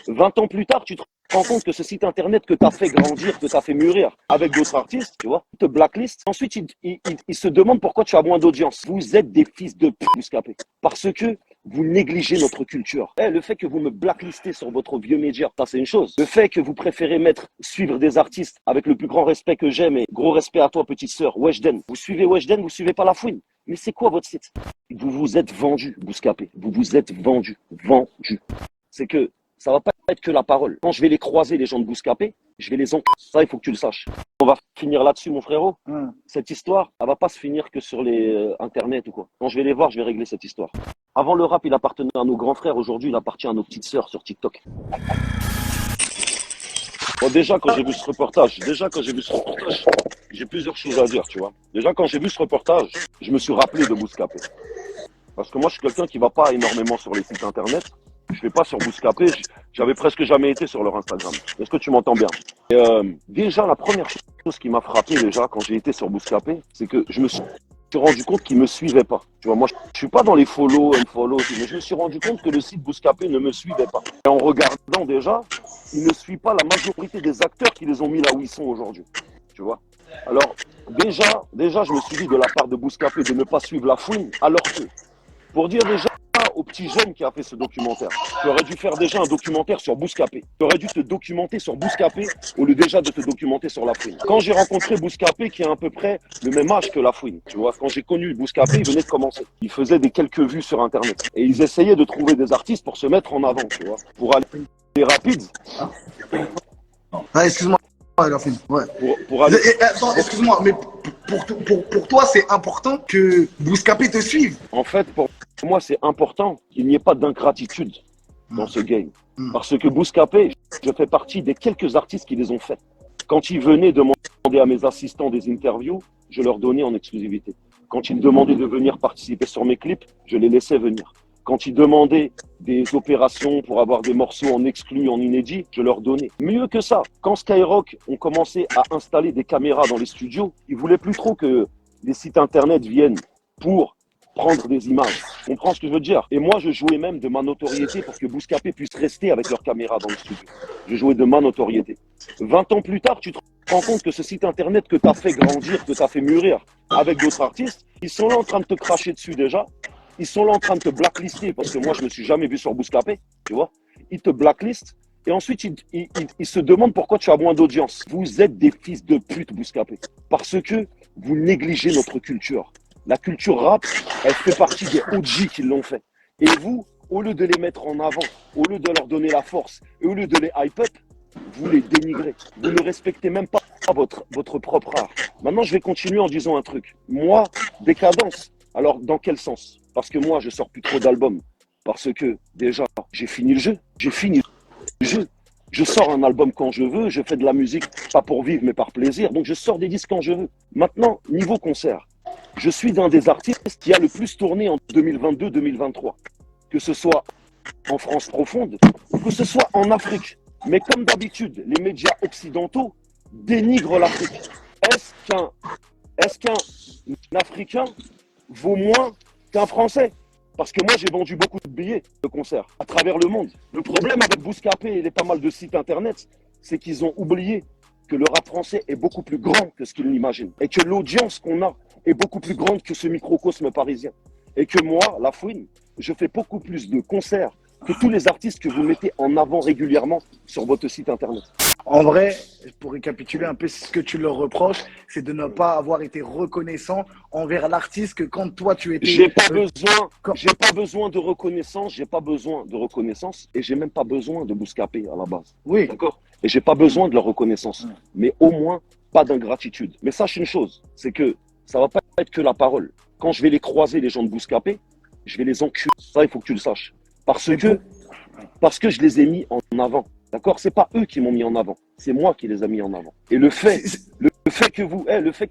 20 ans plus tard, tu te rends compte que ce site internet que tu as fait grandir, que tu as fait mûrir avec d'autres artistes, tu vois, te blacklist. Ensuite, il se demande pourquoi tu as moins d'audience. Vous êtes des fils de pute, Bouscapé. Parce que vous négligez notre culture. Le fait que vous me blacklistez sur votre vieux média, ça c'est une chose. Le fait que vous préférez suivre des artistes avec le plus grand respect que j'aime et gros respect à toi, petite sœur, Weshden. Vous suivez Weshden, vous suivez pas La Fouine. Mais c'est quoi votre site? Vous vous êtes vendu, Bouscapé. Vous vous êtes vendu. Vendu. C'est que ça va pas être que la parole. Quand je vais les croiser, les gens de Bouscapé, je vais les en... Ça, il faut que tu le saches. On va finir là-dessus, mon frérot. Cette histoire, elle va pas se finir que sur les Internet ou quoi. Quand je vais les voir, je vais régler cette histoire. Avant, le rap, il appartenait à nos grands frères. Aujourd'hui, il appartient à nos petites sœurs sur TikTok. Bon, déjà, quand j'ai vu ce reportage, j'ai plusieurs choses à dire, tu vois. Déjà, quand j'ai vu ce reportage, je me suis rappelé de Bouscapé. Parce que moi, je suis quelqu'un qui va pas énormément sur les sites Internet. Je vais pas sur Bouscapé. J'avais presque jamais été sur leur Instagram. Est-ce que tu m'entends bien? Déjà, la première chose qui m'a frappé déjà quand j'ai été sur Bouscapé, c'est que je me suis rendu compte qu'ils me suivaient pas. Tu vois, moi, je suis pas dans les follow, unfollow, mais je me suis rendu compte que le site Bouscapé ne me suivait pas. Et en regardant déjà, il ne suit pas la majorité des acteurs qui les ont mis là où ils sont aujourd'hui. Tu vois? Alors, déjà, je me suis dit de la part de Bouscapé de ne pas suivre La Fouine, alors que, pour dire déjà au petit jeune qui a fait ce documentaire, tu aurais dû faire déjà un documentaire sur Bouscapé. Tu aurais dû te documenter sur Bouscapé au lieu déjà de te documenter sur La Fouine. Quand j'ai rencontré Bouscapé, qui a à peu près le même âge que La Fouine, tu vois, quand j'ai connu Bouscapé, il venait de commencer. Il faisait des quelques vues sur Internet. Et ils essayaient de trouver des artistes pour se mettre en avant, tu vois, pour aller rapide. Ah, excuse-moi, Elafine. Ouais. Pour aller... Attends, excuse-moi, mais pour toi, c'est important que Bouscapé te suive. En fait, pour moi, c'est important qu'il n'y ait pas d'ingratitude dans ce game. Parce que Bouscapé, je fais partie des quelques artistes qui les ont fait. Quand ils venaient demander à mes assistants des interviews, je leur donnais en exclusivité. Quand ils demandaient de venir participer sur mes clips, je les laissais venir. Quand ils demandaient des opérations pour avoir des morceaux en exclu, en inédit, je leur donnais. Mieux que ça, quand Skyrock ont commencé à installer des caméras dans les studios, ils voulaient plus trop que les sites internet viennent pour prendre des images. Tu comprends ce que je veux dire? Et moi, je jouais même de ma notoriété pour que Bouscapé puisse rester avec leur caméra dans le studio. Je jouais de ma notoriété. 20 ans plus tard, tu te rends compte que ce site internet que tu as fait grandir, que tu as fait mûrir avec d'autres artistes, ils sont là en train de te cracher dessus déjà. Ils sont là en train de te blacklister parce que moi, je me suis jamais vu sur Bouscapé, tu vois. Ils te blacklistent et ensuite, ils se demandent pourquoi tu as moins d'audience. Vous êtes des fils de pute, Bouscapé, parce que vous négligez notre culture. La culture rap, elle fait partie des OG qui l'ont fait. Et vous, au lieu de les mettre en avant, au lieu de leur donner la force, et au lieu de les hype up, vous les dénigrez. Vous ne respectez même pas votre propre art. Maintenant, je vais continuer en disant un truc. Moi, décadence. Alors, dans quel sens? Parce que moi, je sors plus trop d'albums. Parce que, déjà, j'ai fini le jeu. J'ai fini le jeu. Je sors un album quand je veux. Je fais de la musique, pas pour vivre, mais par plaisir. Donc, je sors des disques quand je veux. Maintenant, niveau concert, je suis d'un des artistes qui a le plus tourné en 2022-2023. Que ce soit en France profonde, ou que ce soit en Afrique. Mais comme d'habitude, les médias occidentaux dénigrent l'Afrique. Est-ce qu'un Africain vaut moins qu'un Français? Parce que moi, j'ai vendu beaucoup de billets de concerts à travers le monde. Le problème avec Bouscapé et les pas mal de sites internet, c'est qu'ils ont oublié que le rap français est beaucoup plus grand que ce qu'ils l'imaginent. Et que l'audience qu'on a est beaucoup plus grande que ce microcosme parisien. Et que moi, La Fouine, je fais beaucoup plus de concerts que tous les artistes que vous mettez en avant régulièrement sur votre site internet. En vrai, pour récapituler un peu ce que tu leur reproches, c'est de ne pas avoir été reconnaissant envers l'artiste que quand toi tu étais... J'ai pas besoin de reconnaissance, et j'ai même pas besoin de Bouscapé à la base. Oui. D'accord? Et j'ai pas besoin de leur reconnaissance, mais au moins pas d'ingratitude. Mais sache une chose, c'est que ça va pas être que la parole. Quand je vais les croiser, les gens de Bouscapé, je vais les enculer. Ça, il faut que tu le saches. Parce que je les ai mis en avant. D'accord? C'est pas eux qui m'ont mis en avant. C'est moi qui les ai mis en avant. Et le fait que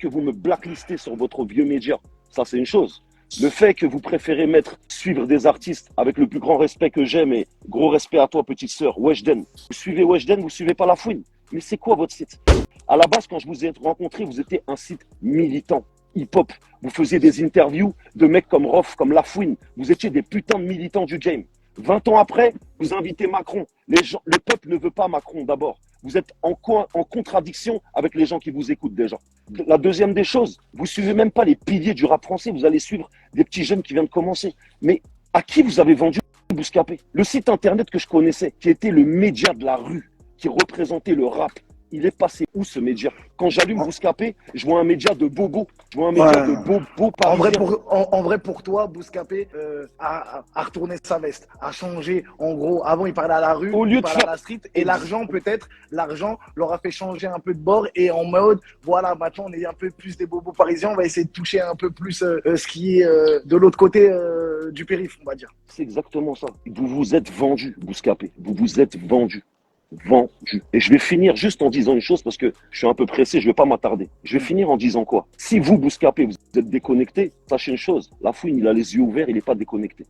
vous me blacklistez sur votre vieux média, ça c'est une chose. Le fait que vous préférez suivre des artistes avec le plus grand respect que j'aime et gros respect à toi, petite sœur, Weshden. Vous suivez Weshden, vous suivez pas La Fouine. Mais c'est quoi votre site? À la base, quand je vous ai rencontré, vous étiez un site militant, hip-hop. Vous faisiez des interviews de mecs comme Rof, comme La Fouine. Vous étiez des putains de militants du game. 20 ans après, vous invitez Macron. Le peuple ne veut pas Macron d'abord. Vous êtes en contradiction avec les gens qui vous écoutent déjà. La deuxième des choses, vous ne suivez même pas les piliers du rap français, vous allez suivre des petits jeunes qui viennent de commencer. Mais à qui vous avez vendu Bouscapé? Le site internet que je connaissais, qui était le média de la rue, qui représentait le rap, il est passé où ce média? Quand j'allume Bouscapé, je vois un média de bobo, je vois un média de bobo parisien. En vrai, pour toi, Bouscapé a retourné sa veste, a changé. En gros, avant, il parlait à la rue, il parlait à la street, et l'argent, peut-être, l'argent leur a fait changer un peu de bord, et en mode, voilà, maintenant, on est un peu plus des bobos parisiens, on va essayer de toucher un peu plus ce qui est de l'autre côté du périph', on va dire. C'est exactement ça. Vous vous êtes vendu, Bouscapé. Vous vous êtes vendu. Vendu. Et je vais finir juste en disant une chose parce que je suis un peu pressé, je ne vais pas m'attarder. Je vais finir en disant quoi? Si vous, Bouscapé, vous êtes déconnecté, sachez une chose, la fouine, il a les yeux ouverts, il n'est pas déconnecté.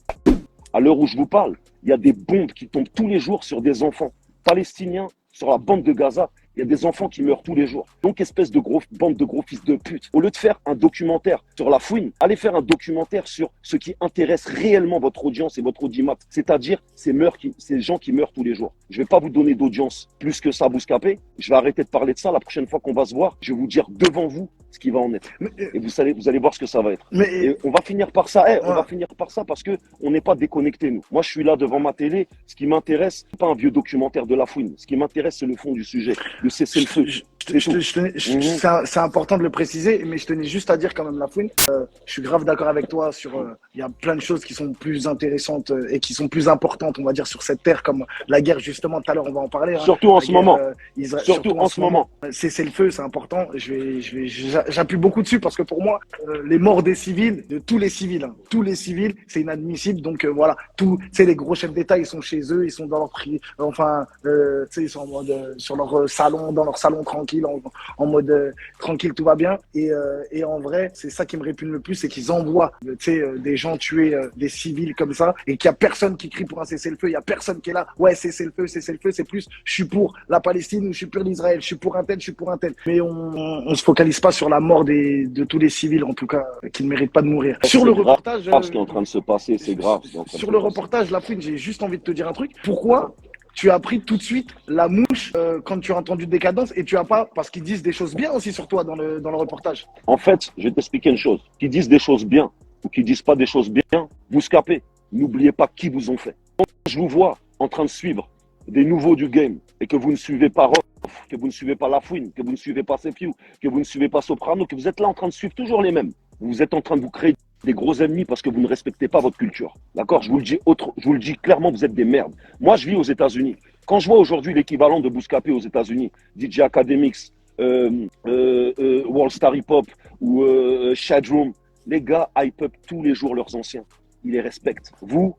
À l'heure où je vous parle, il y a des bombes qui tombent tous les jours sur des enfants palestiniens, sur la bande de Gaza. Il y a des enfants qui meurent tous les jours. Donc, espèce de bande de gros fils de pute. Au lieu de faire un documentaire sur la fouine, allez faire un documentaire sur ce qui intéresse réellement votre audience et votre audimat. C'est-à-dire ces gens qui meurent tous les jours. Je ne vais pas vous donner d'audience plus que ça, Bouscapé. Je vais arrêter de parler de ça. La prochaine fois qu'on va se voir, je vais vous dire devant vous ce qui va en être. Et vous allez voir ce que ça va être. Et on va finir par ça. On va finir par ça parce qu'on n'est pas déconnectés, nous. Moi, je suis là devant ma télé. Ce qui m'intéresse, c'est pas un vieux documentaire de la fouine. Ce qui m'intéresse, c'est le fond du sujet. Le cessez-le-feu. C'est important de le préciser, mais je tenais juste à dire quand même, Lafouine, je suis grave d'accord avec toi sur il y a plein de choses qui sont plus intéressantes et qui sont plus importantes, on va dire, sur cette terre, comme la guerre, justement, tout à l'heure, on va en parler. Surtout en ce moment. Surtout en ce moment. Cesser le feu, c'est important. J'appuie beaucoup dessus parce que pour moi, les morts des civils, de tous les civils, c'est inadmissible. Donc voilà, les gros chefs d'État, ils sont chez eux, ils sont dans leur ils sont en mode sur leur salon, dans leur salon tranquille, en mode tranquille, tout va bien. Et en vrai, c'est ça qui me répugne le plus, c'est qu'ils envoient des gens tuer des civils comme ça et qu'il n'y a personne qui crie pour un cessez-le-feu, il n'y a personne qui est là, ouais, cessez-le-feu, c'est plus, je suis pour la Palestine ou je suis pour l'Israël, je suis pour un tel, je suis pour un tel. Mais on se focalise pas sur la mort de tous les civils, en tout cas, qui ne méritent pas de mourir. Sur le reportage, ce qui est en train de se passer, c'est grave. Sur le reportage, Lafouine, j'ai juste envie de te dire un truc. Pourquoi tu as pris tout de suite la mouche quand tu as entendu Décadence et tu as pas, parce qu'ils disent des choses bien aussi sur toi dans le reportage. En fait, je vais t'expliquer une chose. Qu'ils disent des choses bien ou qu'ils disent pas des choses bien, Bouscapé, n'oubliez pas qui vous ont fait. Quand je vous vois en train de suivre des nouveaux du game et que vous ne suivez pas Rof, que vous ne suivez pas Lafouine, que vous ne suivez pas Sefiu, que vous ne suivez pas Soprano, que vous êtes là en train de suivre toujours les mêmes. Vous êtes en train de vous créer des gros ennemis parce que vous ne respectez pas votre culture. D'accord? Je vous le dis clairement, vous êtes des merdes. Moi, je vis aux États-Unis. Quand je vois aujourd'hui l'équivalent de Bouscapé aux États-Unis, DJ Academics, World Star Hip Hop ou Shadroom, les gars hype up tous les jours leurs anciens. Ils les respectent. Vous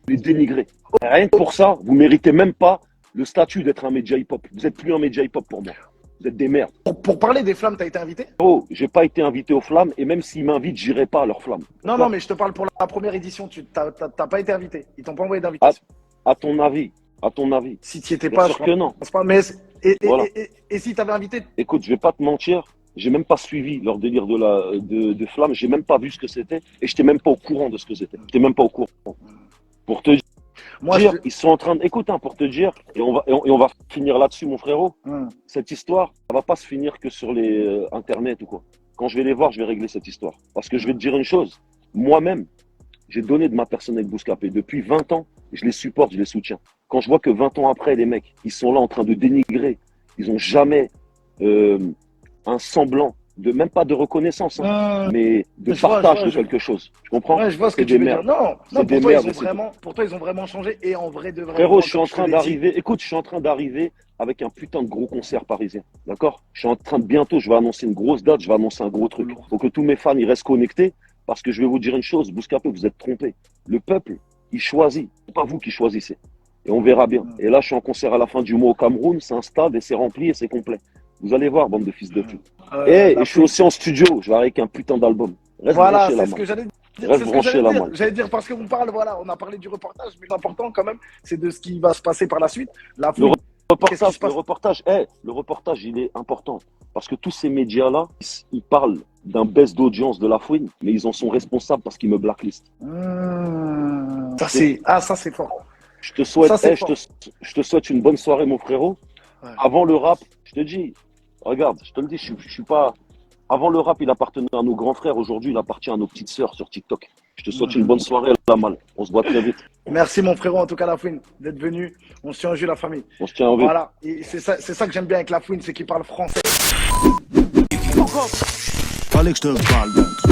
les dénigrez. Rien que pour ça, vous ne méritez même pas le statut d'être un média hip hop. Vous n'êtes plus un média hip hop pour moi. Vous êtes des merdes. Pour parler des flammes, tu as été invité? Oh, j'ai pas été invité aux flammes et même s'ils m'invitent, j'irai pas à leurs flammes. Non, mais je te parle pour la première édition. Tu n'as pas été invité. Ils t'ont pas envoyé d'invitation. À ton avis. Si tu n'y étais pas, sûr que non. Mais Voilà. et si tu avais invité? Écoute, je vais pas te mentir. J'ai même pas suivi leur délire de flammes. J'ai même pas vu ce que c'était et je n'étais même pas au courant de ce que c'était. J'étais même pas au courant. Pour te dire, ils sont en train d'écouter, pour te dire, et on va finir là-dessus, mon frérot. Cette histoire, ça va pas se finir que sur les Internet ou quoi. Quand je vais les voir, je vais régler cette histoire. Parce que je vais te dire une chose. Moi-même, j'ai donné de ma personne avec Bouscapé. Depuis 20 ans, je les supporte, je les soutiens. Quand je vois que 20 ans après, les mecs, ils sont là en train de dénigrer, ils n'ont jamais un semblant, même pas de reconnaissance, mais de partage de quelque chose. Tu comprends? Ouais, je vois ce que tu veux dire. Non, pour toi, ils ont vraiment changé et en vrai de vrai. Frérot, je suis en train d'arriver avec un putain de gros concert parisien. D'accord? Je suis en train de bientôt, je vais annoncer une grosse date, je vais annoncer un gros truc. Faut que tous mes fans, ils restent connectés parce que je vais vous dire une chose, Bouscapé, vous êtes trompés. Le peuple, il choisit. C'est pas vous qui choisissez. Et on verra bien. Et là, je suis en concert à la fin du mois au Cameroun, c'est un stade et c'est rempli et c'est complet. Vous allez voir, bande de fils de pute. Et je suis aussi en studio, je vais avec un putain d'album. Voilà, c'est ce que j'allais dire. Reste branché là, moi. J'allais dire parce qu'on parle, voilà, on a parlé du reportage, mais l'important quand même, c'est de ce qui va se passer par la suite. Qu'est-ce qui se passe? Le reportage, il est important. Parce que tous ces médias-là, ils parlent d'un baisse d'audience de La Fouine, mais ils en sont responsables parce qu'ils me blacklistent. Ça, c'est fort. Je te souhaite, Ça, c'est je te souhaite une bonne soirée, mon frérot. Ouais. Avant le rap, je te dis, regarde, je te le dis, je suis pas. Avant le rap, il appartenait à nos grands frères. Aujourd'hui, il appartient à nos petites sœurs sur TikTok. Je te souhaite une bonne soirée, la malle. On se voit très vite. Merci mon frérot, en tout cas La Fouine, d'être venu. On se tient au jus, la famille. On se tient en vue. Voilà, et c'est ça que j'aime bien avec La Fouine, c'est qu'il parle français. Fallait que je te parle d'un truc.